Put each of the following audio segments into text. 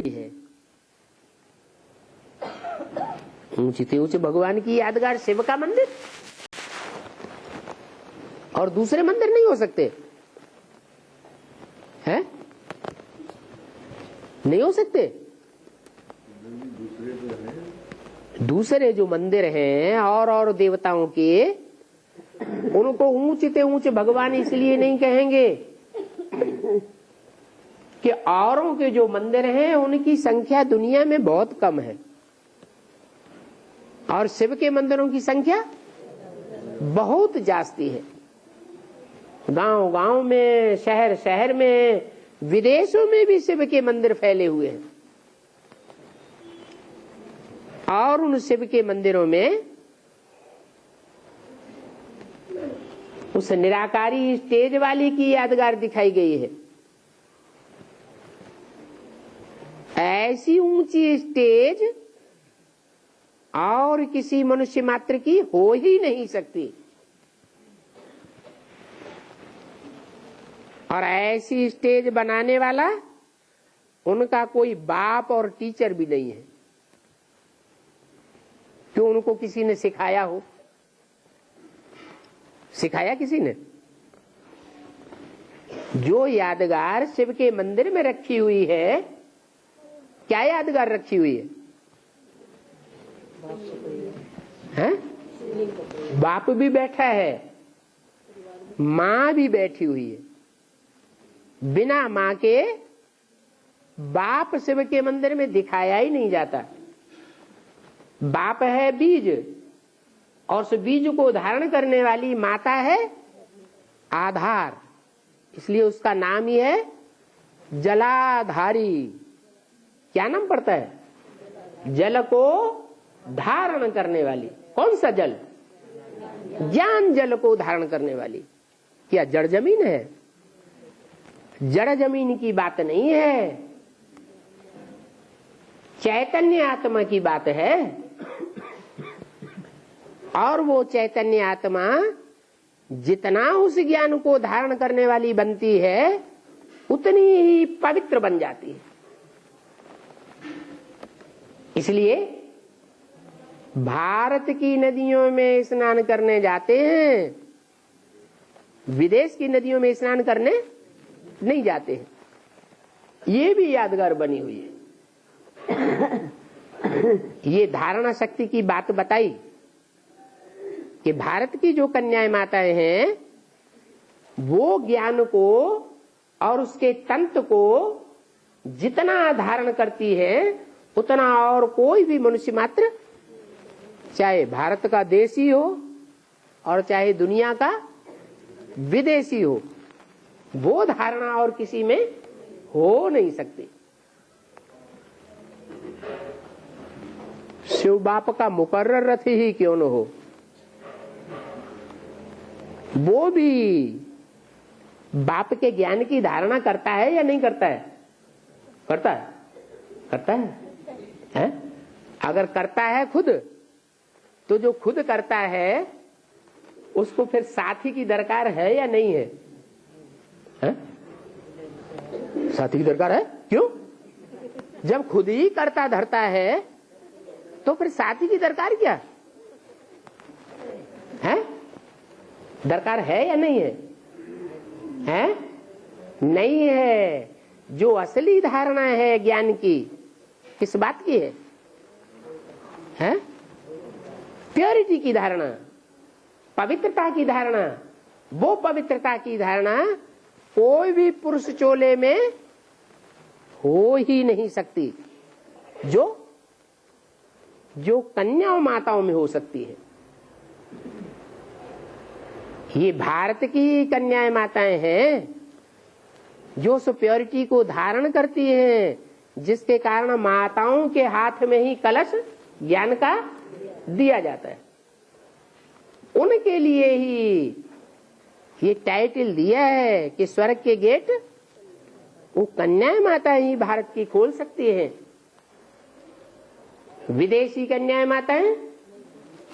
है। ऊंचे ऊंचे भगवान की यादगार शिव का मंदिर, और दूसरे मंदिर नहीं हो सकते हैं? नहीं हो सकते। दूसरे जो मंदिर हैं और देवताओं के, उनको ऊंचे ऊंचे भगवान इसलिए नहीं कहेंगे कि औरों के जो मंदिर हैं उनकी संख्या दुनिया में बहुत कम है, और शिव के मंदिरों की संख्या बहुत जास्ती है। गांव गांव में, शहर शहर में, विदेशों में भी शिव के मंदिर फैले हुए हैं, और उन शिव के मंदिरों में उस निराकारी स्टेज वाली की यादगार दिखाई गई है। ऐसी ऊंची स्टेज और किसी मनुष्य मात्र की हो ही नहीं सकती, और ऐसी स्टेज बनाने वाला उनका कोई बाप और टीचर भी नहीं है। क्यों उनको किसी ने सिखाया हो? सिखाया किसी ने? जो यादगार शिव के मंदिर में रखी हुई है, क्या यादगार रखी हुई है? हैं? बाप भी बैठा है, माँ भी बैठी हुई है। बिना माँ के बाप शिव के मंदिर में दिखाया ही नहीं जाता। बाप है बीज, और उस बीज को धारण करने वाली माता है आधार, इसलिए उसका नाम ही है जलाधारी। क्या नाम पड़ता है? जल को धारण करने वाली। कौन सा जल? ज्ञान जल को धारण करने वाली। क्या जड़ जमीन है? जड़ जमीन की बात नहीं है, चैतन्य आत्मा की बात है। और वो चैतन्य आत्मा जितना उस ज्ञान को धारण करने वाली बनती है, उतनी ही पवित्र बन जाती है। इसलिए भारत की नदियों में स्नान करने जाते हैं, विदेश की नदियों में स्नान करने नहीं जाते हैं। ये भी यादगार बनी हुई है। ये धारणा शक्ति की बात बताई कि भारत की जो कन्याएं माताएं हैं, वो ज्ञान को और उसके तंत्र को जितना धारण करती है, उतना और कोई भी मनुष्य मात्र, चाहे भारत का देशी हो और चाहे दुनिया का विदेशी हो, वो धारणा और किसी में हो नहीं सकती। शिव बाप का मुकर्रर रथ ही क्यों न हो, वो भी बाप के ज्ञान की धारणा करता है या नहीं करता है? करता है, करता है? अगर करता है खुद, तो जो खुद करता है उसको फिर साथी की दरकार है या नहीं है? साथी की दरकार है। क्यों? जब खुद ही करता धरता है तो फिर साथी की दरकार क्या है? दरकार है या नहीं है? हैं? नहीं है। जो असली धारणा है ज्ञान की, किस बात की है? हैं? प्योरिटी की धारणा, पवित्रता की धारणा। वो पवित्रता की धारणा कोई भी पुरुष चोले में हो ही नहीं सकती, जो कन्या माताओं में हो सकती है। ये भारत की कन्याएं माताएं हैं जो उस प्योरिटी को धारण करती हैं, जिसके कारण माताओं के हाथ में ही कलश ज्ञान का दिया जाता है। उनके लिए ही ये टाइटल दिया है कि स्वर्ग के गेट वो कन्याएं माताएं ही भारत की खोल सकती हैं। विदेशी कन्याएं माताएं,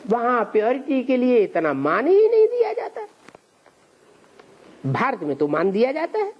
वहां प्योरिटी के लिए इतना मान ही नहीं दिया जाता। भारत में तो मान दिया जाता है।